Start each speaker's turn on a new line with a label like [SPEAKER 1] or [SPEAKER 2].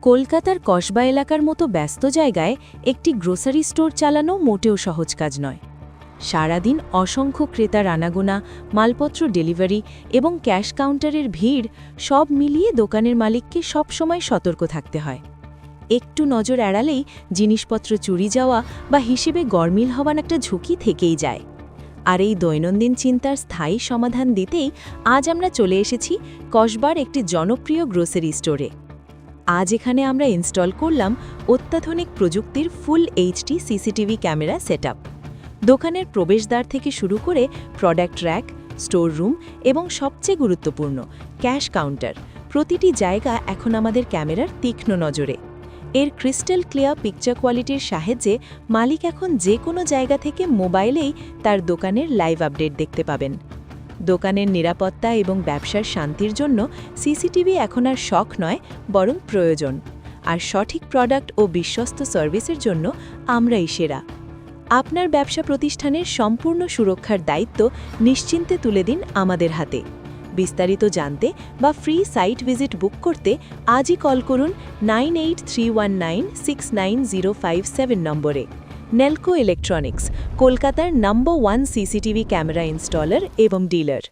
[SPEAKER 1] কলকাতার কসবা এলাকার মতো ব্যস্ত জায়গায় একটি গ্রোসারি স্টোর চালানো মোটেও সহজ কাজ নয়। সারাদিন অসংখ্য ক্রেতার আনাগোনা, মালপত্র ডেলিভারি এবং ক্যাশ কাউন্টারের ভিড় সব মিলিয়ে দোকানের মালিককে সবসময় সতর্ক থাকতে হয়। একটু নজর এড়ালেই জিনিসপত্র চুরি যাওয়া বা হিসেবে গরমিল হওয়ার একটা ঝুঁকি থেকেই যায়। আর এই দৈনন্দিন চিন্তার স্থায়ী সমাধান দিতেই আজ আমরা চলে এসেছি কসবার একটি জনপ্রিয় গ্রোসারি স্টোরে। আজ এখানে আমরা ইনস্টল করলাম অত্যাধুনিক প্রযুক্তির full HD CCTV camera setup. দোকানের প্রবেশদ্বার থেকে শুরু করে প্রোডাক্ট র্যাক, স্টোর রুম এবং সবচেয়ে গুরুত্বপূর্ণ ক্যাশ কাউন্টার, প্রতিটি জায়গা এখন আমাদের ক্যামেরার তীক্ষ্ণ নজরে। এর ক্রিস্টাল ক্লিয়ার পিকচার কোয়ালিটির সাহায্যে মালিক এখন যে কোনো জায়গা থেকে মোবাইলেই তার দোকানের লাইভ আপডেট দেখতে পাবেন। দোকানের নিরাপত্তা এবং ব্যবসার শান্তির জন্য সিসিটিভি এখন আর শখ নয়, বরং প্রয়োজন। আর সঠিক প্রোডাক্ট ও বিশ্বস্ত সার্ভিসের জন্য আমরাই সেরা। আপনার ব্যবসা প্রতিষ্ঠানের সম্পূর্ণ সুরক্ষার দায়িত্ব নিশ্চিন্তে তুলে দিন আমাদের হাতে। বিস্তারিত জানতে বা ফ্রি সাইট ভিজিট বুক করতে আজই কল করুন 9831969057 নম্বরে। নেলকো ইলেকট্রনিক্স, কলকাতার নম্বর 1 সিসিটিভি ক্যামেরা ইনস্টলার এবং ডিলার।